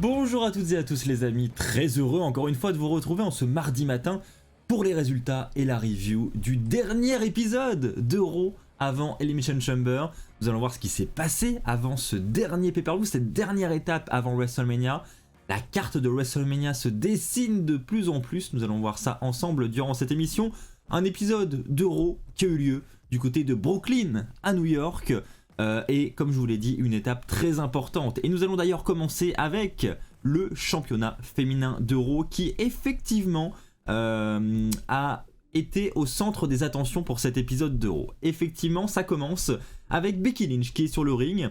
Bonjour à toutes et à tous les amis, très heureux encore une fois de vous retrouver en ce mardi matin pour les résultats et la review du dernier épisode de Raw avant Elimination Chamber. Nous allons voir ce qui s'est passé avant ce dernier pay-per-view, cette dernière étape avant WrestleMania. La carte de WrestleMania se dessine de plus en plus, nous allons voir ça ensemble durant cette émission. Un épisode de Raw qui a eu lieu du côté de Brooklyn à New York. Et comme je vous l'ai dit, une étape très importante. Et nous allons d'ailleurs commencer avec le championnat féminin de Raw qui effectivement a été au centre des attentions pour cet épisode de Raw. Effectivement, ça commence avec Becky Lynch qui est sur le ring,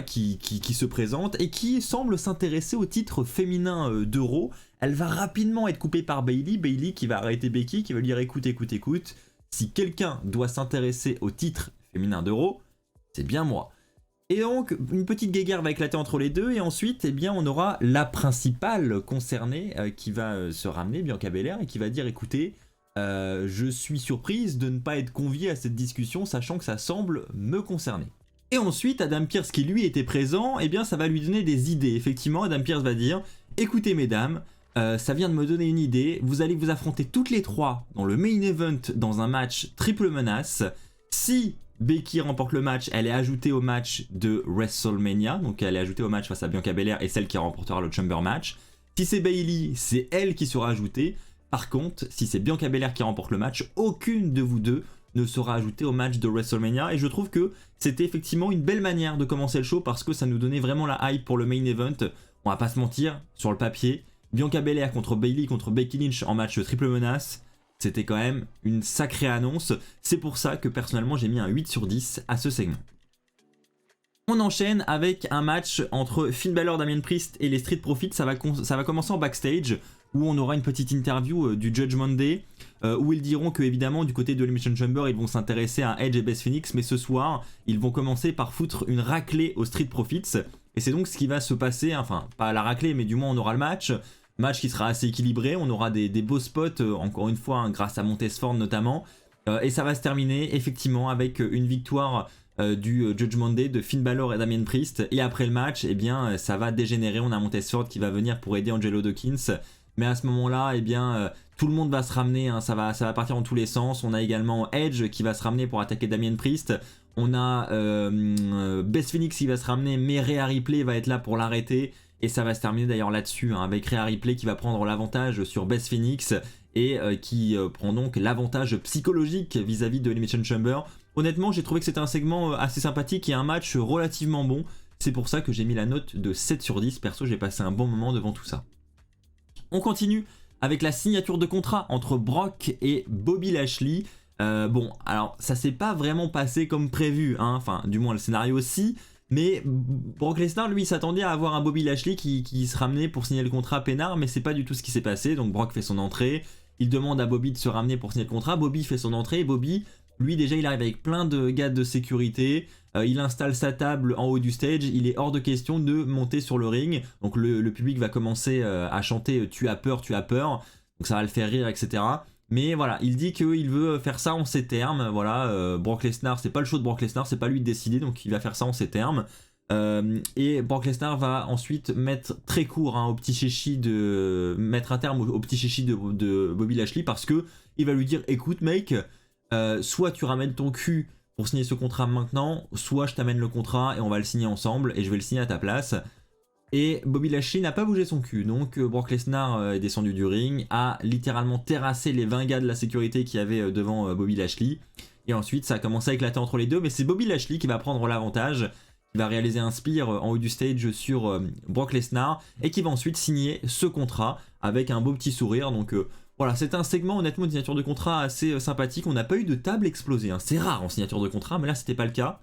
qui se présente et qui semble s'intéresser au titre féminin de Raw. Elle va rapidement être coupée par Bayley qui va arrêter Becky, qui va lui dire écoute, si quelqu'un doit s'intéresser au titre féminin de Raw, c'est bien moi. Et donc, une petite guéguerre va éclater entre les deux, et ensuite, eh bien, on aura la principale concernée qui va se ramener, Bianca Belair, et qui va dire, écoutez, je suis surprise de ne pas être conviée à cette discussion, sachant que ça semble me concerner. Et ensuite, Adam Pearce, qui lui était présent, eh bien, ça va lui donner des idées. Effectivement, Adam Pearce va dire, écoutez mesdames, ça vient de me donner une idée, vous allez vous affronter toutes les trois dans le main event dans un match triple menace. Si Becky remporte le match, elle est ajoutée au match de WrestleMania, donc elle est ajoutée au match face à Bianca Belair et celle qui remportera le Chamber match. Si c'est Bayley, c'est elle qui sera ajoutée. Par contre, si c'est Bianca Belair qui remporte le match, aucune de vous deux ne sera ajoutée au match de WrestleMania. Et je trouve que c'était effectivement une belle manière de commencer le show parce que ça nous donnait vraiment la hype pour le main event. On va pas se mentir, sur le papier, Bianca Belair contre Bayley contre Becky Lynch en match triple menace, c'était quand même une sacrée annonce. C'est pour ça que personnellement j'ai mis un 8 sur 10 à ce segment. On enchaîne avec un match entre Finn Balor, Damien Priest et les Street Profits. Ça va commencer en backstage où on aura une petite interview du Judgment Day où ils diront que évidemment du côté de l'Elimination Chamber ils vont s'intéresser à Edge et Beth Phoenix, mais ce soir ils vont commencer par foutre une raclée aux Street Profits. Et c'est donc ce qui va se passer, enfin pas à la raclée mais du moins on aura le match qui sera assez équilibré, on aura des beaux spots, encore une fois, grâce à Montez Ford notamment, et ça va se terminer effectivement avec une victoire du Judgment Day de Finn Balor et Damien Priest, et après le match, eh bien, ça va dégénérer, on a Montez Ford qui va venir pour aider Angelo Dawkins, mais à ce moment-là, eh bien, tout le monde va se ramener, hein, ça va partir dans tous les sens, on a également Edge qui va se ramener pour attaquer Damien Priest, on a Beth Phoenix qui va se ramener, mais Rhea Ripley va être là pour l'arrêter. Et ça va se terminer d'ailleurs là-dessus, hein, avec Rhea Ripley qui va prendre l'avantage sur Beth Phoenix et qui prend donc l'avantage psychologique vis-à-vis de Elimination Chamber. Honnêtement, j'ai trouvé que c'était un segment assez sympathique et un match relativement bon. C'est pour ça que j'ai mis la note de 7 sur 10. Perso, j'ai passé un bon moment devant tout ça. On continue avec la signature de contrat entre Brock et Bobby Lashley. Bon, alors ça s'est pas vraiment passé comme prévu, hein, enfin du moins le scénario aussi. Mais Brock Lesnar, lui, s'attendait à avoir un Bobby Lashley qui se ramenait pour signer le contrat peinard, mais c'est pas du tout ce qui s'est passé. Donc Brock fait son entrée, il demande à Bobby de se ramener pour signer le contrat, Bobby fait son entrée, et Bobby, lui déjà il arrive avec plein de gars de sécurité, il installe sa table en haut du stage, il est hors de question de monter sur le ring, donc le public va commencer à chanter tu as peur, donc ça va le faire rire, etc. Mais voilà, il dit qu'il veut faire ça en ces termes, voilà, Brock Lesnar, c'est pas le show de Brock Lesnar, c'est pas lui de décider, donc il va faire ça en ces termes. Et Brock Lesnar va ensuite mettre très court hein, mettre un terme au petit chichi de Bobby Lashley parce que il va lui dire écoute mec, soit tu ramènes ton cul pour signer ce contrat maintenant, soit je t'amène le contrat et on va le signer ensemble et je vais le signer à ta place. Et Bobby Lashley n'a pas bougé son cul, donc Brock Lesnar est descendu du ring, a littéralement terrassé les 20 gars de la sécurité qui avaient devant Bobby Lashley, et ensuite ça a commencé à éclater entre les deux, mais c'est Bobby Lashley qui va prendre l'avantage, qui va réaliser un spear en haut du stage sur Brock Lesnar, et qui va ensuite signer ce contrat avec un beau petit sourire, donc voilà, c'est un segment honnêtement de signature de contrat assez sympathique, on n'a pas eu de table explosée, hein. C'est rare en signature de contrat, mais là c'était pas le cas,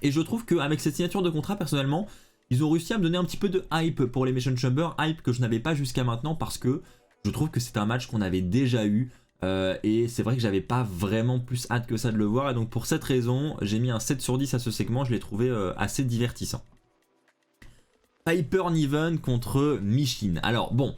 et je trouve qu'avec cette signature de contrat personnellement, ils ont réussi à me donner un petit peu de hype pour l'Elimination Chamber, hype que je n'avais pas jusqu'à maintenant parce que je trouve que c'est un match qu'on avait déjà eu et c'est vrai que j'avais pas vraiment plus hâte que ça de le voir et donc pour cette raison j'ai mis un 7 sur 10 à ce segment, je l'ai trouvé assez divertissant. Piper Niven contre Michin. Alors bon,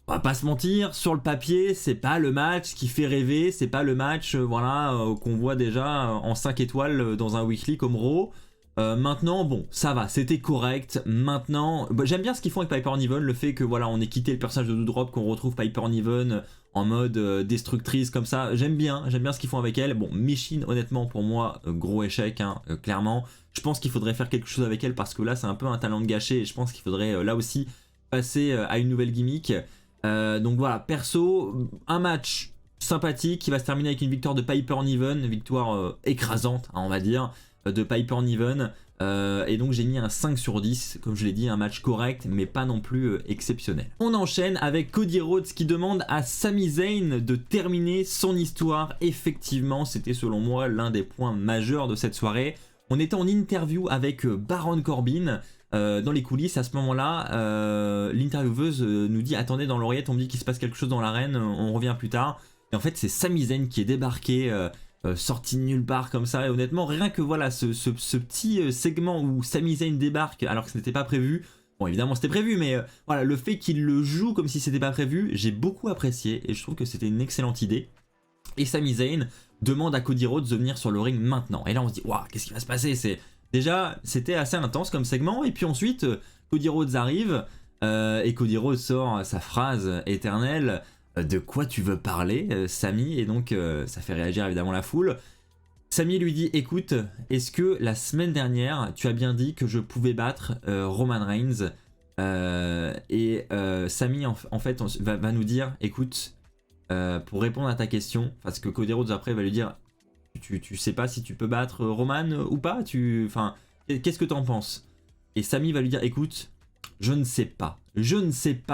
on va pas se mentir, sur le papier c'est pas le match qui fait rêver, c'est pas le match qu'on voit déjà en 5 étoiles dans un weekly comme Raw. Maintenant, bon, ça va, c'était correct. Maintenant, bah, j'aime bien ce qu'ils font avec Piper Niven, le fait que voilà, on ait quitté le personnage de Doudrop, qu'on retrouve Piper Niven en mode destructrice comme ça. J'aime bien ce qu'ils font avec elle. Bon, Michin, honnêtement, pour moi, gros échec, hein, clairement. Je pense qu'il faudrait faire quelque chose avec elle parce que là, c'est un peu un talent de gâché et je pense qu'il faudrait là aussi passer à une nouvelle gimmick. Donc voilà, perso, un match sympathique qui va se terminer avec une victoire de Piper Niven, victoire écrasante, hein, on va dire, de Piper Niven. Et donc j'ai mis un 5 sur 10, comme je l'ai dit, un match correct mais pas non plus exceptionnel. On enchaîne avec Cody Rhodes qui demande à Sami Zayn de terminer son histoire. Effectivement, c'était selon moi l'un des points majeurs de cette soirée. On était en interview avec Baron Corbin dans les coulisses. À ce moment-là, l'intervieweuse nous dit attendez, dans l'oreillette on me dit qu'il se passe quelque chose dans l'arène, on revient plus tard. Et en fait c'est Sami Zayn qui est débarqué, sorti de nulle part comme ça. Et honnêtement, rien que voilà ce petit segment où Sami Zayn débarque alors que ce n'était pas prévu. Bon, évidemment c'était prévu, mais voilà, le fait qu'il le joue comme si c'était pas prévu, j'ai beaucoup apprécié et je trouve que c'était une excellente idée. Et Sami Zayn demande à Cody Rhodes de venir sur le ring maintenant. Et là on se dit waouh, qu'est-ce qui va se passer? Déjà, c'était assez intense comme segment, et puis ensuite, Cody Rhodes arrive, et Cody Rhodes sort sa phrase éternelle, de quoi tu veux parler, Sami? Et donc, ça fait réagir évidemment la foule. Sami lui dit, écoute, est-ce que la semaine dernière, tu as bien dit que je pouvais battre Roman Reigns? Sami, en fait, va nous dire, écoute, pour répondre à ta question, parce que Cody Rhodes après va lui dire, tu sais pas si tu peux battre Roman ou pas, enfin, qu'est-ce que t'en penses? Et Sami va lui dire, écoute, je ne sais pas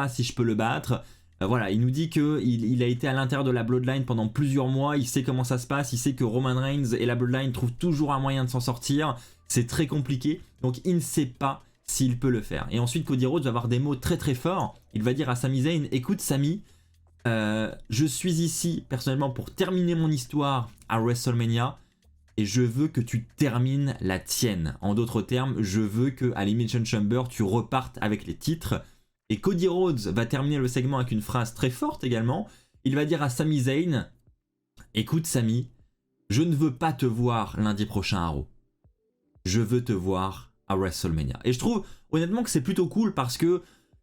si je peux le battre. Voilà, il nous dit qu'il a été à l'intérieur de la Bloodline pendant plusieurs mois, il sait comment ça se passe, il sait que Roman Reigns et la Bloodline trouvent toujours un moyen de s'en sortir, c'est très compliqué, donc il ne sait pas s'il peut le faire. Et ensuite Cody Rhodes va avoir des mots très très forts, il va dire à Sami Zayn, écoute Sami, je suis ici personnellement pour terminer mon histoire à WrestleMania et je veux que tu termines la tienne. En d'autres termes, je veux que à l'Elimination Chamber tu repartes avec les titres. Et Cody Rhodes va terminer le segment avec une phrase très forte également. Il va dire à Sami Zayn, écoute Sami, je ne veux pas te voir lundi prochain à Raw. Je veux te voir à WrestleMania. Et je trouve honnêtement que c'est plutôt cool parce que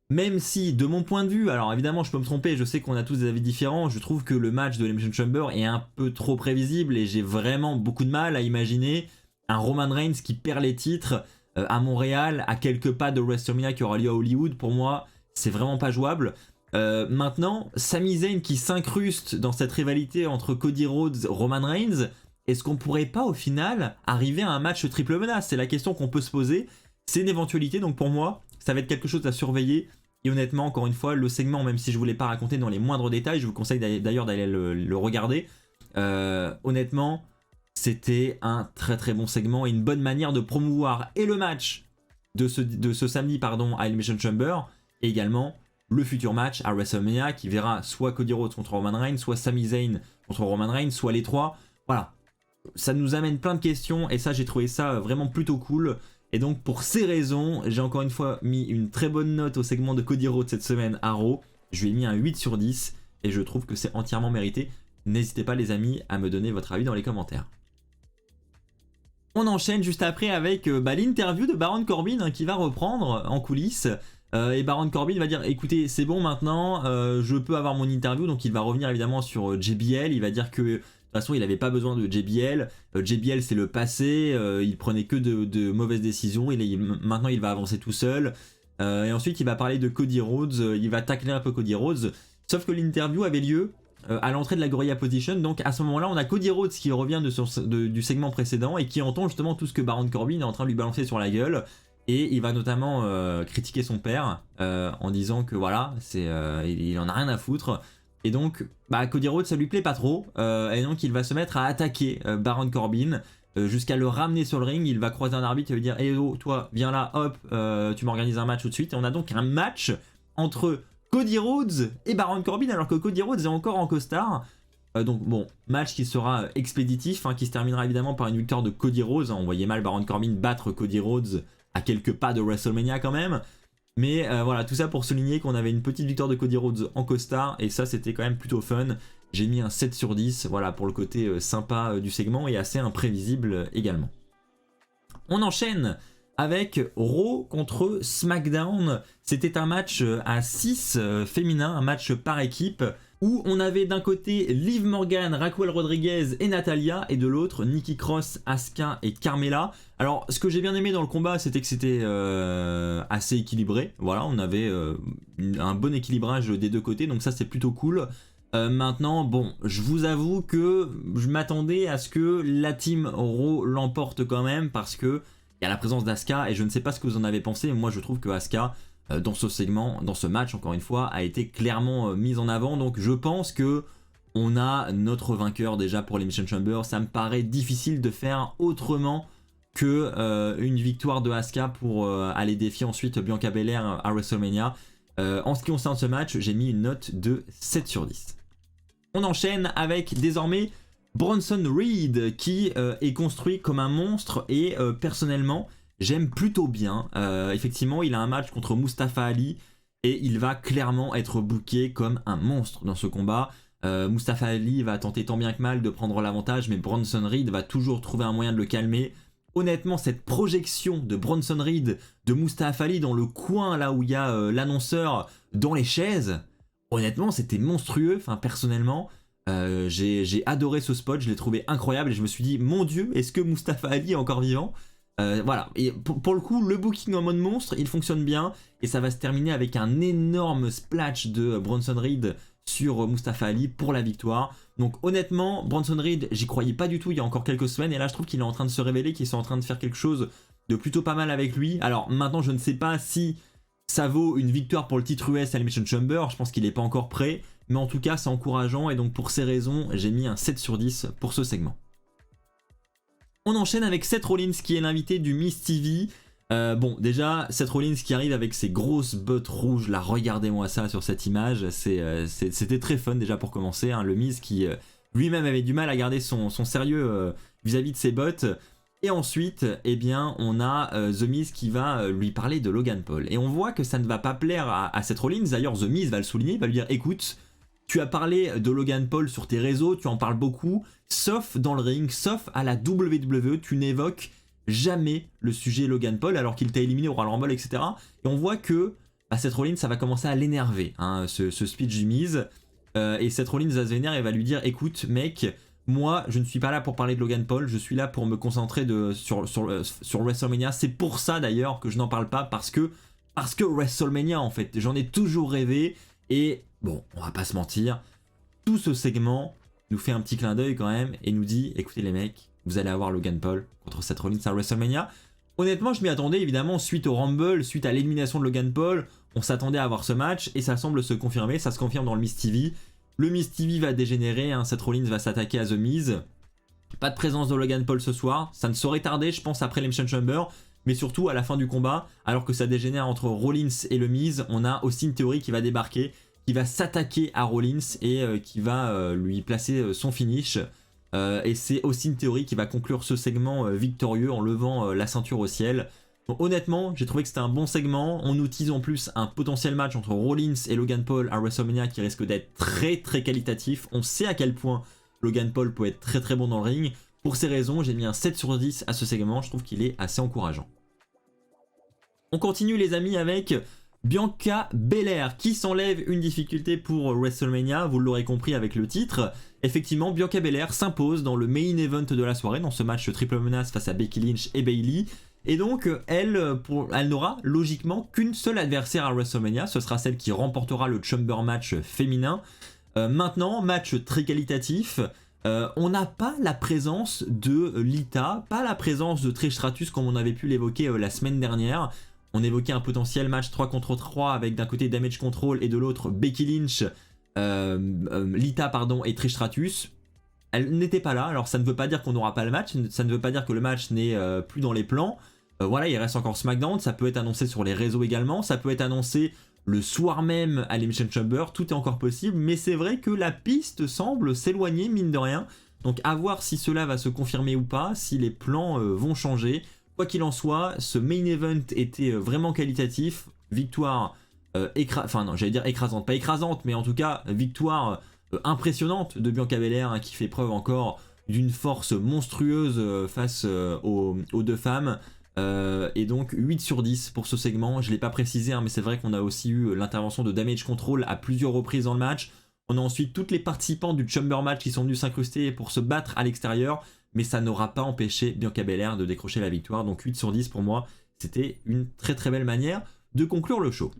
même si, de mon point de vue, alors évidemment je peux me tromper, je sais qu'on a tous des avis différents, je trouve que le match de l'Elimination Chamber est un peu trop prévisible et j'ai vraiment beaucoup de mal à imaginer un Roman Reigns qui perd les titres à Montréal, à quelques pas de WrestleMania qui aura lieu à Hollywood. Pour moi, c'est vraiment pas jouable. Maintenant, Sami Zayn qui s'incruste dans cette rivalité entre Cody Rhodes et Roman Reigns, est-ce qu'on pourrait pas au final arriver à un match triple menace? C'est la question qu'on peut se poser, c'est une éventualité, donc pour moi, ça va être quelque chose à surveiller. Et honnêtement, encore une fois, le segment, même si je ne vous l'ai pas raconté dans les moindres détails, je vous conseille d'ailleurs d'aller le regarder. Honnêtement, c'était un très très bon segment et une bonne manière de promouvoir et le match de ce samedi à Elimination Chamber, et également le futur match à WrestleMania qui verra soit Cody Rhodes contre Roman Reigns, soit Sami Zayn contre Roman Reigns, soit les trois. Voilà, ça nous amène plein de questions et ça, j'ai trouvé ça vraiment plutôt cool. Et donc pour ces raisons, j'ai encore une fois mis une très bonne note au segment de Cody Rhodes cette semaine à Raw. Je lui ai mis un 8 sur 10 et je trouve que c'est entièrement mérité. N'hésitez pas les amis à me donner votre avis dans les commentaires. On enchaîne juste après avec l'interview de Baron Corbin qui va reprendre en coulisses. Et Baron Corbin va dire écoutez, c'est bon maintenant, je peux avoir mon interview. Donc il va revenir évidemment sur JBL, il va dire que de toute façon, il n'avait pas besoin de JBL. JBL, c'est le passé. Il prenait que de mauvaises décisions. Maintenant, il va avancer tout seul. Et ensuite, il va parler de Cody Rhodes. Il va tacler un peu Cody Rhodes. Sauf que l'interview avait lieu à l'entrée de la Gorilla Position. Donc, à ce moment-là, on a Cody Rhodes qui revient du segment précédent et qui entend justement tout ce que Baron Corbin est en train de lui balancer sur la gueule. Et il va notamment critiquer son père en disant que voilà, il en a rien à foutre. Et donc, Cody Rhodes, ça lui plaît pas trop, et donc il va se mettre à attaquer Baron Corbin, jusqu'à le ramener sur le ring. Il va croiser un arbitre et lui dire hey, oh, toi, viens là, hop, tu m'organises un match tout de suite. Et on a donc un match entre Cody Rhodes et Baron Corbin, alors que Cody Rhodes est encore en costard. Donc bon, match qui sera expéditif, qui se terminera évidemment par une victoire de Cody Rhodes. On voyait mal Baron Corbin battre Cody Rhodes à quelques pas de WrestleMania quand même. Mais voilà, tout ça pour souligner qu'on avait une petite victoire de Cody Rhodes en costard, et ça c'était quand même plutôt fun. J'ai mis un 7 sur 10, voilà, pour le côté sympa du segment et assez imprévisible également. On enchaîne avec Raw contre SmackDown. C'était un match à 6 féminin, un match par équipe, où on avait d'un côté Liv Morgan, Raquel Rodriguez et Natalya, et de l'autre Nikki Cross, Asuka et Carmella. Alors ce que j'ai bien aimé dans le combat, c'était que c'était assez équilibré. Voilà, on avait un bon équilibrage des deux côtés, donc ça c'est plutôt cool. Maintenant, bon, je vous avoue que je m'attendais à ce que la team Raw l'emporte quand même, parce que il y a la présence d'Asuka, et je ne sais pas ce que vous en avez pensé, mais moi je trouve que Asuka, dans ce segment, dans ce match encore une fois, a été clairement mise en avant. Donc je pense que on a notre vainqueur déjà pour l'Elimination Chamber. Ça me paraît difficile de faire autrement que une victoire de Asuka pour aller défier ensuite Bianca Belair à WrestleMania. En ce qui concerne ce match, j'ai mis une note de 7 sur 10. On enchaîne avec désormais Bronson Reed qui est construit comme un monstre et personnellement j'aime plutôt bien. Effectivement, il a un match contre Mustafa Ali et il va clairement être booké comme un monstre dans ce combat. Mustafa Ali va tenter tant bien que mal de prendre l'avantage, mais Bronson Reed va toujours trouver un moyen de le calmer. Honnêtement, cette projection de Bronson Reed, de Mustafa Ali dans le coin là où il y a l'annonceur dans les chaises, honnêtement c'était monstrueux. Enfin, personnellement, j'ai adoré ce spot, je l'ai trouvé incroyable et je me suis dit, mon Dieu, est-ce que Mustafa Ali est encore vivant? Voilà, et pour le coup, le booking en mode monstre, il fonctionne bien et ça va se terminer avec un énorme splash de Bronson Reed sur Mustafa Ali pour la victoire. Donc honnêtement, Bronson Reed, j'y croyais pas du tout il y a encore quelques semaines et là je trouve qu'il est en train de se révéler, qu'ils sont en train de faire quelque chose de plutôt pas mal avec lui. Alors maintenant, je ne sais pas si ça vaut une victoire pour le titre US à l'Elimination Chamber, je pense qu'il n'est pas encore prêt, mais en tout cas c'est encourageant et donc pour ces raisons, j'ai mis un 7 sur 10 pour ce segment. On enchaîne avec Seth Rollins qui est l'invité du Miz TV. Bon, déjà, Seth Rollins qui arrive avec ses grosses bottes rouges, là, regardez-moi ça sur cette image, c'était très fun déjà pour commencer, hein. Le Miz qui lui-même avait du mal à garder son sérieux vis-à-vis de ses bottes. Et ensuite, eh bien, on a The Miz qui va lui parler de Logan Paul. Et on voit que ça ne va pas plaire à Seth Rollins, d'ailleurs The Miz va le souligner, il va lui dire, écoute, tu as parlé de Logan Paul sur tes réseaux, tu en parles beaucoup, sauf dans le ring, sauf à la WWE, tu n'évoques jamais le sujet Logan Paul alors qu'il t'a éliminé au Royal Rumble, etc. Et on voit que Seth Rollins, ça va commencer à l'énerver, hein, ce speech du Miz. Et Seth Rollins va se vénérer et va lui dire, écoute mec, moi je ne suis pas là pour parler de Logan Paul, je suis là pour me concentrer sur WrestleMania. C'est pour ça d'ailleurs que je n'en parle pas, parce que WrestleMania en fait, j'en ai toujours rêvé. Et bon, on va pas se mentir, tout ce segment nous fait un petit clin d'œil quand même et nous dit, écoutez les mecs, vous allez avoir Logan Paul contre Seth Rollins à WrestleMania. Honnêtement, je m'y attendais évidemment, suite au Rumble, suite à l'élimination de Logan Paul, on s'attendait à avoir ce match et ça semble se confirmer, ça se confirme dans le Miz TV. Le Miz TV va dégénérer, hein, Seth Rollins va s'attaquer à The Miz. Pas de présence de Logan Paul ce soir, ça ne saurait tarder je pense après l'Elimination Chamber, mais surtout à la fin du combat, alors que ça dégénère entre Rollins et le Miz, on a Austin Theory qui va débarquer, qui va s'attaquer à Rollins et qui va lui placer son finish. Et c'est Austin Theory qui va conclure ce segment victorieux en levant la ceinture au ciel. Donc, honnêtement, j'ai trouvé que c'était un bon segment. On nous tease en plus un potentiel match entre Rollins et Logan Paul à WrestleMania qui risque d'être très très qualitatif. On sait à quel point Logan Paul peut être très très bon dans le ring. Pour ces raisons, j'ai mis un 7 sur 10 à ce segment. Je trouve qu'il est assez encourageant. On continue les amis avec Bianca Belair qui s'enlève une difficulté pour WrestleMania, vous l'aurez compris avec le titre. Effectivement, Bianca Belair s'impose dans le main event de la soirée, dans ce match triple menace face à Becky Lynch et Bayley. Et donc, elle n'aura logiquement qu'une seule adversaire à WrestleMania, ce sera celle qui remportera le Chamber match féminin. Maintenant, match très qualitatif. On n'a pas la présence de Lita, pas la présence de Trish Stratus comme on avait pu l'évoquer la semaine dernière. On évoquait un potentiel match 3 contre 3 avec d'un côté Damage Control et de l'autre Becky Lynch, Lita et Trish Stratus. Elle n'était pas là, alors ça ne veut pas dire qu'on n'aura pas le match, ça ne veut pas dire que le match n'est plus dans les plans. Voilà, il reste encore SmackDown, ça peut être annoncé sur les réseaux également, ça peut être annoncé le soir même à l'Elimination Chamber, tout est encore possible, mais c'est vrai que la piste semble s'éloigner mine de rien. Donc à voir si cela va se confirmer ou pas, si les plans vont changer. Quoi qu'il en soit, ce main event était vraiment qualitatif. Victoire, enfin non, j'allais dire écrasante, pas écrasante, mais en tout cas, victoire impressionnante de Bianca Belair, hein, qui fait preuve encore d'une force monstrueuse face aux deux femmes. Et donc 8 sur 10 pour ce segment. Je ne l'ai pas précisé, hein, mais c'est vrai qu'on a aussi eu l'intervention de Damage Control à plusieurs reprises dans le match. On a ensuite toutes les participants du Chamber Match qui sont venus s'incruster pour se battre à l'extérieur, mais ça n'aura pas empêché Bianca Belair de décrocher la victoire. Donc 8 sur 10 pour moi, c'était une très très belle manière de conclure le show.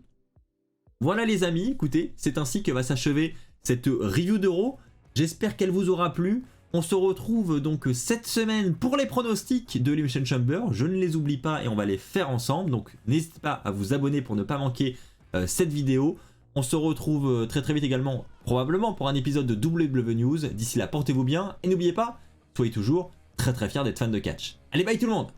Voilà les amis, écoutez, c'est ainsi que va s'achever cette review d'Euro. J'espère qu'elle vous aura plu. On se retrouve donc cette semaine pour les pronostics de l'Elimination Chamber. Je ne les oublie pas et on va les faire ensemble. Donc n'hésitez pas à vous abonner pour ne pas manquer cette vidéo. On se retrouve très très vite également, probablement pour un épisode de WWE News. D'ici là, portez-vous bien et n'oubliez pas, soyez toujours très très fiers d'être fan de catch. Allez, bye tout le monde!